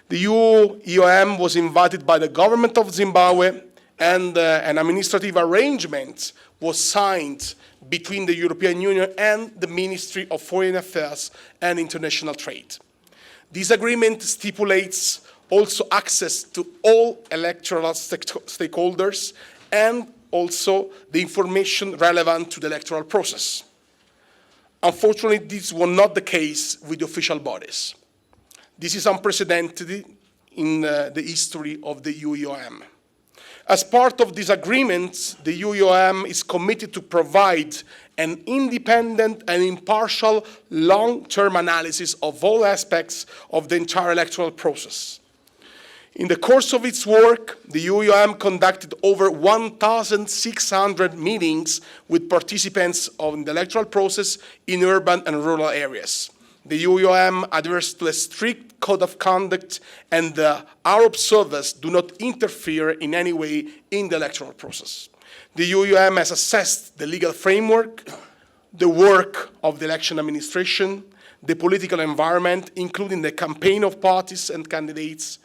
The EU-EOM was invited by the government of Zimbabwe, and an administrative arrangement was signed between the European Union and the Ministry of Foreign Affairs and International Trade. This agreement stipulates also access to all electoral stakeholders and also the information relevant to the electoral process. Unfortunately, this was not the case with the official bodies. This is unprecedented in the history of the EU-EOM. As part of this agreement, the EU-EOM is committed to provide an independent and impartial long-term analysis of all aspects of the entire electoral process. In the course of its work, the EU-EOM conducted over 1,600 meetings with participants of the electoral process in urban and rural areas. The EU-EOM adheres to a strict code of conduct, and our observers do not interfere in any way in the electoral process. The EU-EOM has assessed the legal framework, the work of the election administration, the political environment, including the campaign of parties and candidates,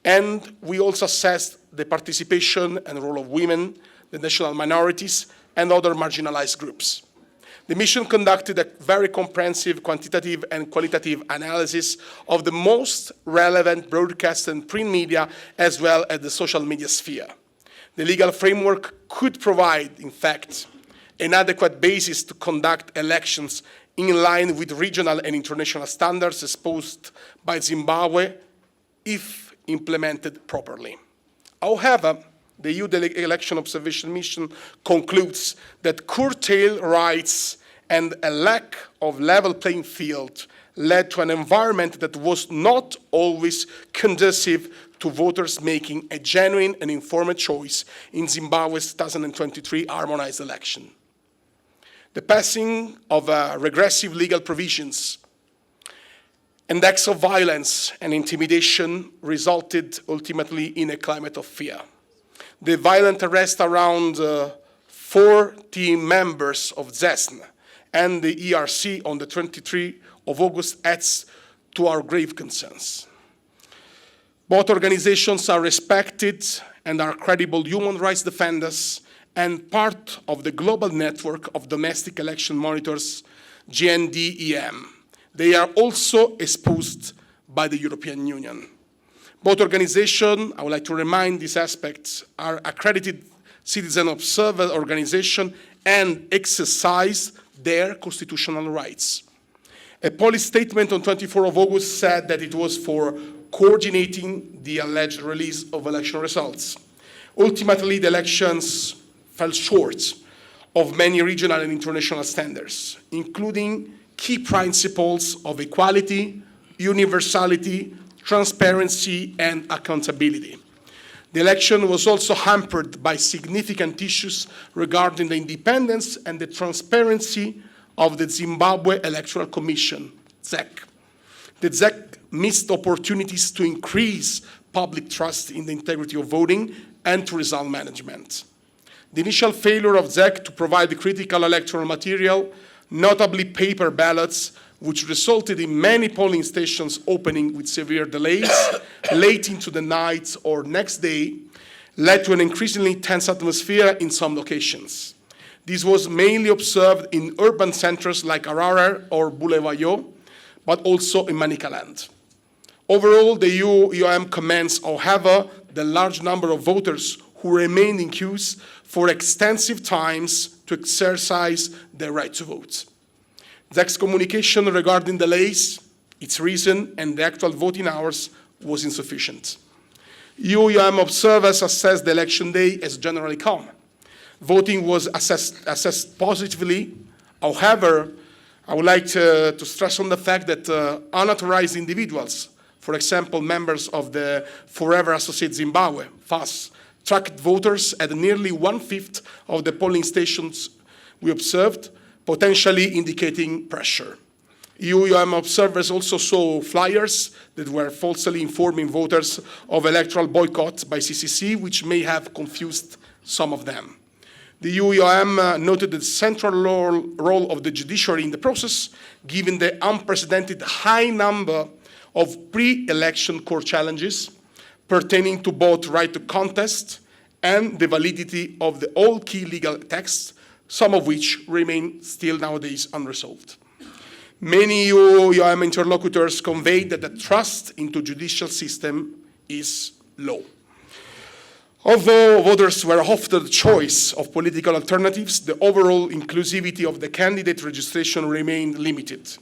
and we also assessed the participation and role of women, the national minorities, and other marginalized groups. The mission conducted a very comprehensive quantitative and qualitative analysis of the most relevant broadcast and print media, as well as the social media sphere. The legal framework could provide, in fact, an adequate basis to conduct elections in line with regional and international standards exposed by Zimbabwe if implemented properly. However, the EU Election Observation Mission concludes that curtailed rights and a lack of level playing field led to an environment that was not always conducive to voters making a genuine and informed choice in Zimbabwe's 2023 harmonized election. The passing of regressive legal provisions and acts of violence and intimidation resulted ultimately in a climate of fear. The violent arrest around 40 members of ZESN and the ERC on the 23rd of August adds to our grave concerns. Both organizations are respected and are credible human rights defenders and part of the global network of domestic election monitors, GNDEM. They are also exposed by the European Union. Both organizations, I would like to remind these aspects, are accredited citizen observer organizations and exercise their constitutional rights. A policy statement on 24 of August said that it was for coordinating the alleged release of election results. Ultimately, the elections fell short of many regional and international standards, including key principles of equality, universality, transparency, and accountability. The election was also hampered by significant issues regarding the independence and the transparency of the Zimbabwe Electoral Commission, ZEC. The ZEC missed opportunities to increase public trust in the integrity of voting and to result management. The initial failure of ZEC to provide the critical electoral material, notably paper ballots, which resulted in many polling stations opening with severe delays, late into the night or next day, led to an increasingly tense atmosphere in some locations. This was mainly observed in urban centers like Harare or Bulawayo, but also in Manicaland. Overall, the EU-EOM commends, however, the large number of voters who remained in queues for extensive times to exercise their right to vote. ZEC's communication regarding delays, its reason, and the actual voting hours was insufficient. EU-EOM observers assessed the election day as generally calm. Voting was assessed positively. However, I would like to stress on the fact that unauthorized individuals, for example, members of the Forever Associate Zimbabwe, FAS, tracked voters at nearly 1/5 of the polling stations we observed, potentially indicating pressure. EU-EOM observers also saw flyers that were falsely informing voters of electoral boycott by CCC, which may have confused some of them. The EU-EOM noted the central role of the judiciary in the process, given the unprecedented high number of pre-election core challenges pertaining to both right to contest and the validity of the all key legal texts, some of which remain still nowadays unresolved. Many EU-UM interlocutors conveyed that the trust into judicial system is low. Although voters were offered the choice of political alternatives, the overall inclusivity of the candidate registration remained limited.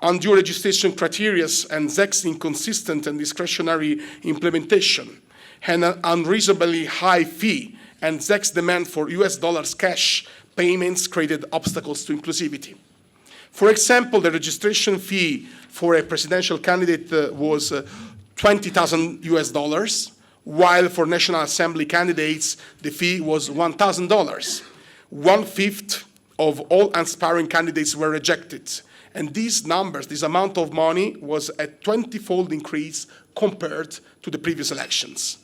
Undue registration criteria and ZEC's inconsistent and discretionary implementation, and an unreasonably high fee and ZEC's demand for US dollars cash payments created obstacles to inclusivity. For example, the registration fee for a presidential candidate was 20,000 US dollars, while for National Assembly candidates, the fee was $1,000. 1/5 of all aspiring candidates were rejected. And these numbers, this amount of money, was a 20-fold increase compared to the previous elections.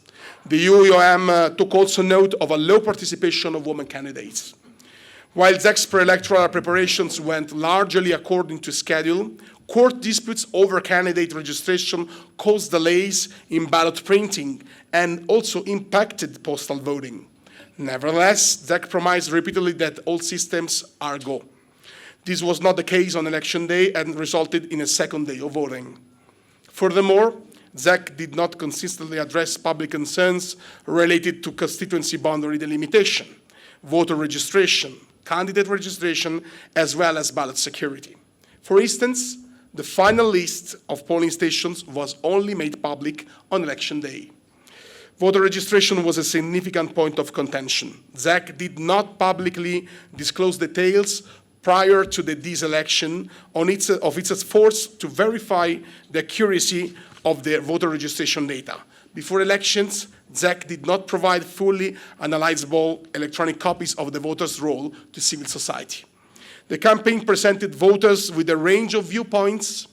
The EU-UM took also note of a low participation of women candidates. While ZEC's pre-electoral preparations went largely according to schedule, court disputes over candidate registration caused delays in ballot printing and also impacted postal voting. Nevertheless, ZEC promised repeatedly that all systems are go. This was not the case on election day and resulted in a second day of voting. Furthermore, ZEC did not consistently address public concerns related to constituency boundary delimitation, voter registration, candidate registration, as well as ballot security. For instance, the final list of polling stations was only made public on election day. Voter registration was a significant point of contention. ZEC did not publicly disclose details prior to this election of its efforts to verify the accuracy of the voter registration data. Before elections, ZEC did not provide fully analyzable electronic copies of the voters' roll to civil society. The campaign presented voters with a range of viewpoints,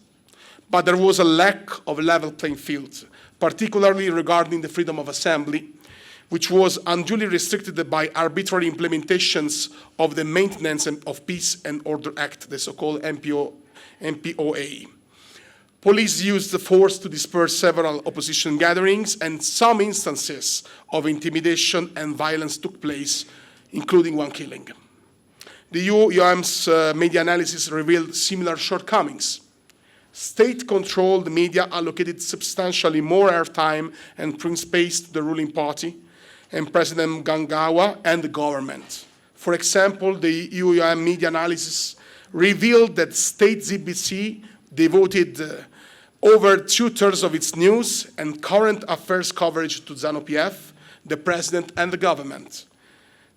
but there was a lack of a level playing field, particularly regarding the freedom of assembly, which was unduly restricted by arbitrary implementations of the Maintenance of Peace and Order Act, the so-called MPOA. Police used the force to disperse several opposition gatherings, and some instances of intimidation and violence took place, including one killing. The EU-UM's media analysis revealed similar shortcomings. State-controlled media allocated substantially more airtime and print space to the ruling party and President Mnangagwa and the government. For example, the EU-UM media analysis revealed that state ZBC devoted over 2/3 of its news and current affairs coverage to ZANU-PF, the president and the government.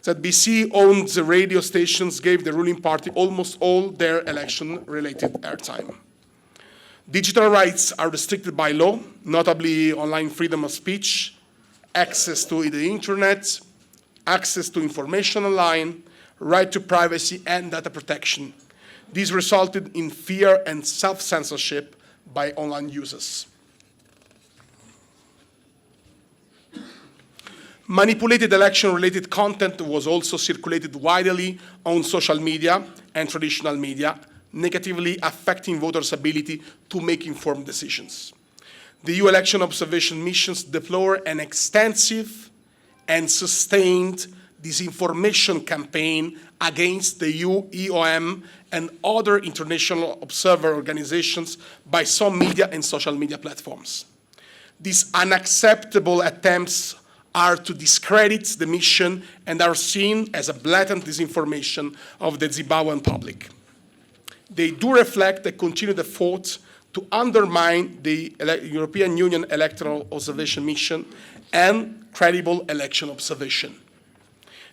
ZBC-owned the radio stations gave the ruling party almost all their election-related airtime. Digital rights are restricted by law, notably online freedom of speech, access to the internet, access to information online, right to privacy, and data protection. These resulted in fear and self-censorship by online users. Manipulated election-related content was also circulated widely on social media and traditional media, negatively affecting voters' ability to make informed decisions. The EU election observation missions deplore an extensive and sustained disinformation campaign against the EU-UM and other international observer organizations by some media and social media platforms. These unacceptable attempts are to discredit the mission and are seen as a blatant disinformation of the Zimbabwean public. They do reflect a continued effort to undermine the European Union Electoral Observation Mission and credible election observation.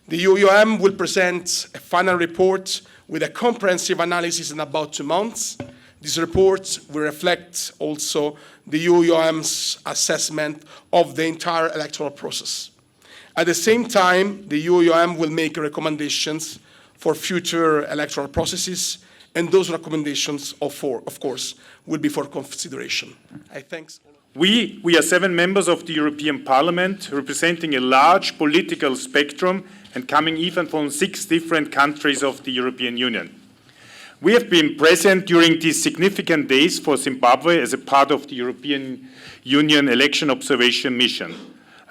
The EU-UM will present a final report with a comprehensive analysis in about 2 months. This report will reflect also the EU-UM's assessment of the entire electoral process. At the same time, the EU-UM will make recommendations for future electoral processes, and those recommendations, of course, will be for consideration. I thank all. We are 7 members of the European Parliament, representing a large political spectrum and coming even from 6 different countries of the European Union. We have been present during these significant days for Zimbabwe as a part of the European Union Election Observation Mission.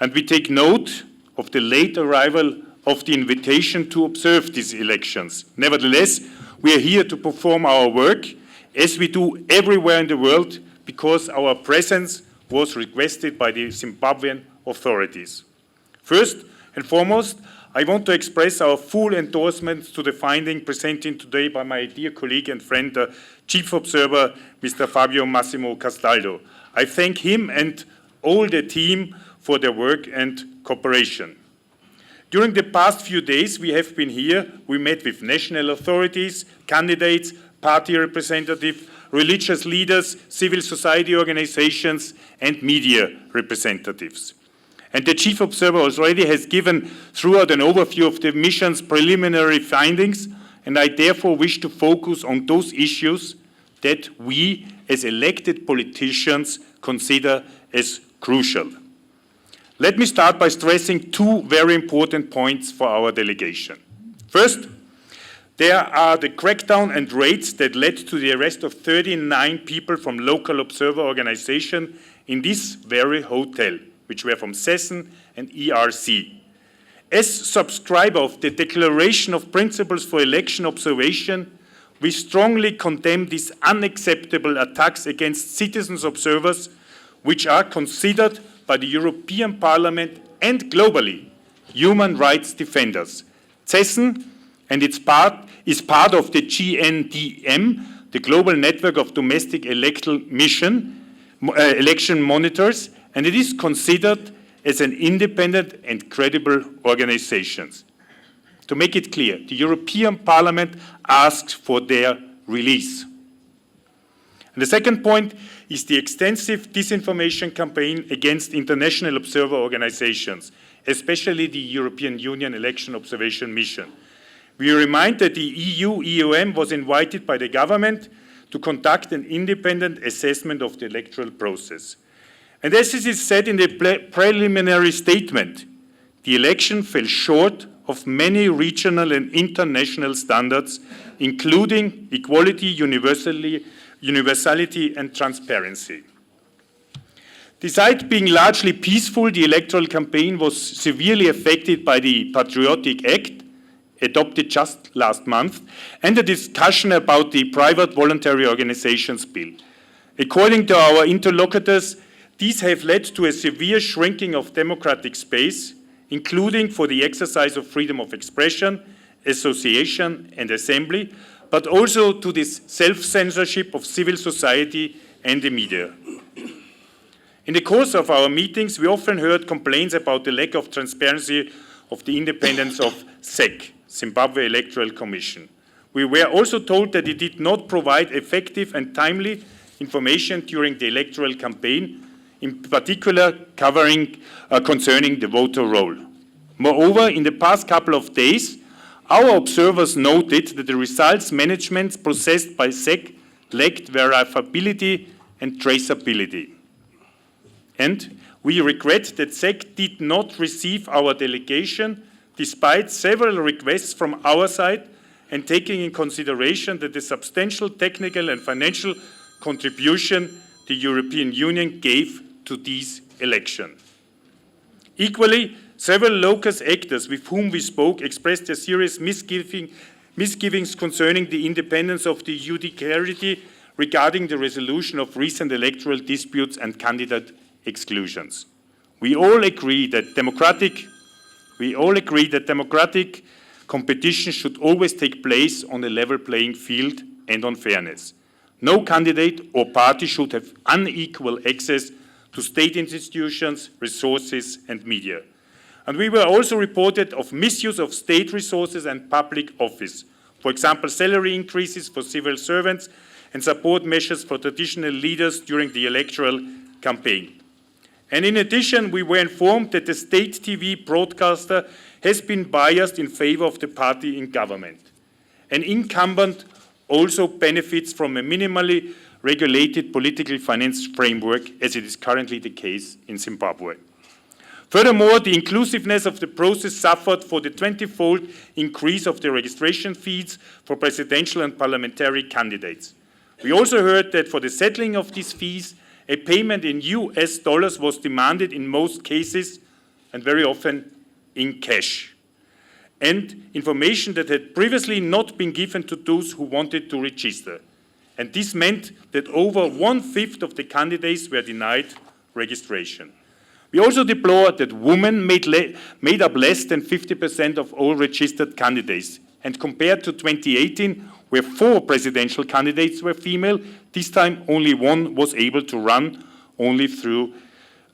And we take note of the late arrival of the invitation to observe these elections. Nevertheless, we are here to perform our work, as we do everywhere in the world, because our presence was requested by the Zimbabwean authorities. First and foremost, I want to express our full endorsement to the finding presented today by my dear colleague and friend, the Chief Observer, Mr. Fabio Massimo Castaldo. I thank him and all the team for their work and cooperation. During the past few days we have been here, we met with national authorities, candidates, party representatives, religious leaders, civil society organizations, and media representatives. And the Chief Observer already has given throughout an overview of the mission's preliminary findings, and I therefore wish to focus on those issues that we, as elected politicians, consider as crucial. Let me start by stressing two very important points for our delegation. First, there are the crackdown and raids that led to the arrest of 39 people from local observer organizations in this very hotel, which were from SESN and ERC. As subscriber of the Declaration of Principles for Election Observation, we strongly condemn these unacceptable attacks against citizens observers, which are considered by the European Parliament and globally human rights defenders. CESN and its part is part of the GNDM, the Global Network of Domestic Election Monitors, and it is considered as an independent and credible organization. To make it clear, the European Parliament asks for their release. And the second point is the extensive disinformation campaign against international observer organizations, especially the European Union Election Observation Mission. We remind that the EU-EOM was invited by the government to conduct an independent assessment of the electoral process. And as it is said in the preliminary statement, the election fell short of many regional and international standards, including equality, universality, and transparency. Besides being largely peaceful, the electoral campaign was severely affected by the Patriotic Act, adopted just last month, and the discussion about the Private Voluntary Organizations Bill. According to our interlocutors, these have led to a severe shrinking of democratic space, including for the exercise of freedom of expression, association, and assembly, but also to this self-censorship of civil society and the media. In the course of our meetings, we often heard complaints about the lack of transparency of the independence of ZEC, Zimbabwe Electoral Commission. We were also told that it did not provide effective and timely information during the electoral campaign, in particular concerning the voter roll. Moreover, in the past couple of days, our observers noted that the results management processed by ZEC lacked verifiability and traceability. And we regret that ZEC did not receive our delegation despite several requests from our side, and taking in consideration that the substantial technical and financial contribution the European Union gave to these elections. Equally, several locus actors with whom we spoke expressed their serious misgivings concerning the independence of the judiciary regarding the resolution of recent electoral disputes and candidate exclusions. We all agree that democratic competition should always take place on a level playing field and on fairness. No candidate or party should have unequal access to state institutions, resources, and media. And we were also reported of misuse of state resources and public office. For example, salary increases for civil servants and support measures for traditional leaders during the electoral campaign. And in addition, we were informed that the state TV broadcaster has been biased in favor of the party in government. An incumbent also benefits from a minimally regulated political finance framework, as it is currently the case in Zimbabwe. Furthermore, the inclusiveness of the process suffered for the 20-fold increase of the registration fees for presidential and parliamentary candidates. We also heard that for the settling of these fees, a payment in US dollars was demanded in most cases, and very often in cash, and information that had previously not been given to those who wanted to register. And this meant that over 1/5 of the candidates were denied registration. We also deplore that women made up less than 50% of all registered candidates. And compared to 2018, where 4 presidential candidates were female, this time only 1 was able to run only through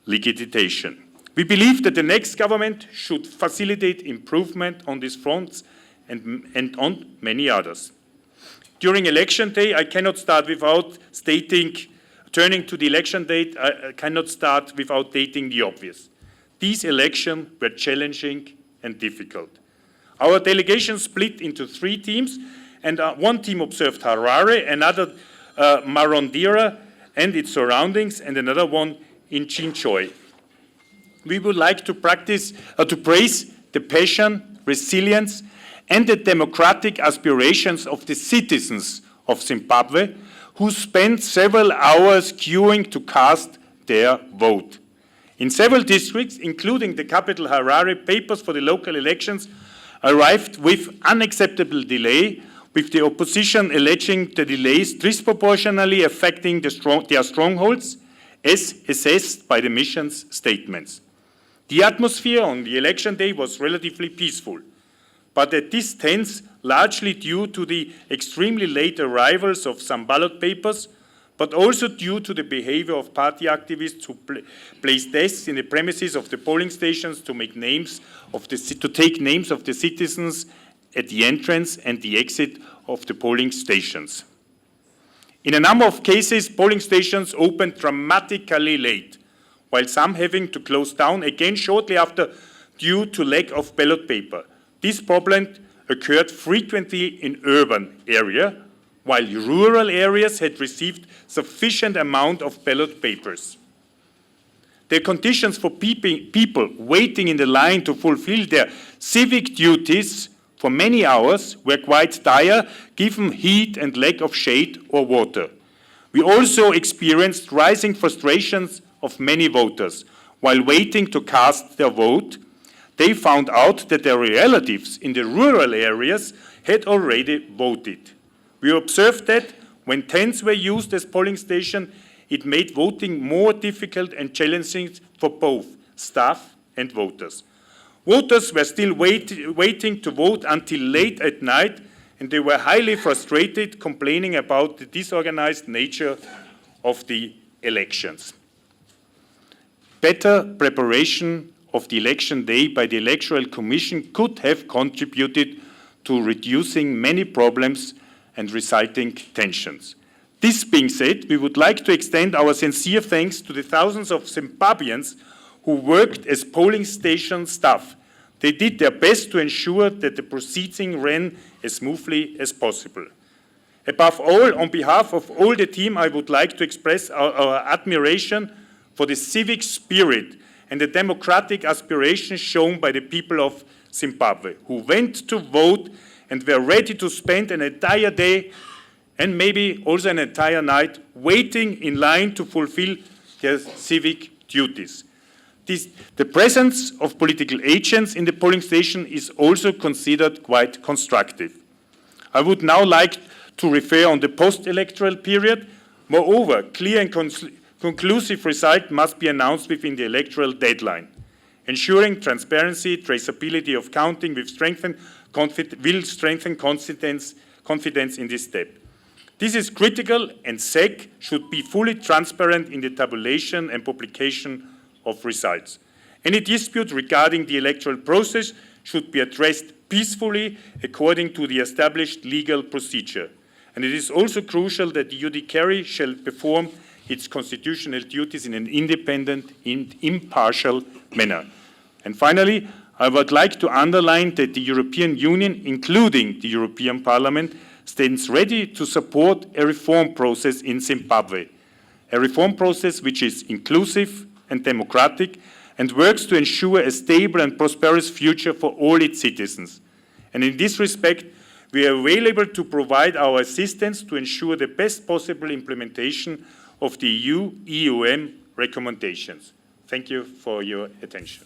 legitimation. We believe that the next government should facilitate improvement on these fronts and on many others. During election day, I cannot start without turning to the election date, I cannot start without stating the obvious. These elections were challenging and difficult. Our delegation split into 3 teams, and one team observed Harare, another Marondera and its surroundings, and another one in Chinchoy. We would like to praise the passion, resilience, and the democratic aspirations of the citizens of Zimbabwe, who spent several hours queuing to cast their vote. In several districts, including the capital Harare, papers for the local elections arrived with unacceptable delay, with the opposition alleging the delays disproportionately affecting their strongholds, as assessed by the mission's statements. The atmosphere on the election day was relatively peaceful, but at this tense largely due to the extremely late arrivals of some ballot papers, but also due to the behavior of party activists who placed desks in the premises of the polling stations to take names of the citizens at the entrance and the exit of the polling stations. In a number of cases, polling stations opened dramatically late, while some having to close down again shortly after due to lack of ballot paper. This problem occurred frequently in urban areas, while rural areas had received sufficient amount of ballot papers. The conditions for people waiting in the line to fulfill their civic duties for many hours were quite dire, given heat and lack of shade or water. We also experienced rising frustrations of many voters. While waiting to cast their vote, they found out that their relatives in the rural areas had already voted. We observed that when tents were used as polling stations, it made voting more difficult and challenging for both staff and voters. Voters were still waiting to vote until late at night, and they were highly frustrated, complaining about the disorganized nature of the elections. Better preparation of the election day by the Electoral Commission could have contributed to reducing many problems and reciting tensions. This being said, we would like to extend our sincere thanks to the thousands of Zimbabweans who worked as polling station staff. They did their best to ensure that the proceeding ran as smoothly as possible. Above all, on behalf of all the team, I would like to express our admiration for the civic spirit and the democratic aspirations shown by the people of Zimbabwe, who went to vote and were ready to spend an entire day and maybe also an entire night waiting in line to fulfill their civic duties. The presence of political agents in the polling station is also considered quite constructive. I would now like to refer on the post-electoral period. Moreover, clear and conclusive result must be announced within the electoral deadline. Ensuring transparency, traceability of counting will strengthen confidence in this step. This is critical, and SEC should be fully transparent in the tabulation and publication of results. Any dispute regarding the electoral process should be addressed peacefully according to the established legal procedure. And it is also crucial that the judiciary shall perform its constitutional duties in an independent and impartial manner. And finally, I would like to underline that the European Union, including the European Parliament, stands ready to support a reform process in Zimbabwe, a reform process which is inclusive and democratic, and works to ensure a stable and prosperous future for all its citizens. And in this respect, we are available to provide our assistance to ensure the best possible implementation of the EU EUM recommendations. Thank you for your attention.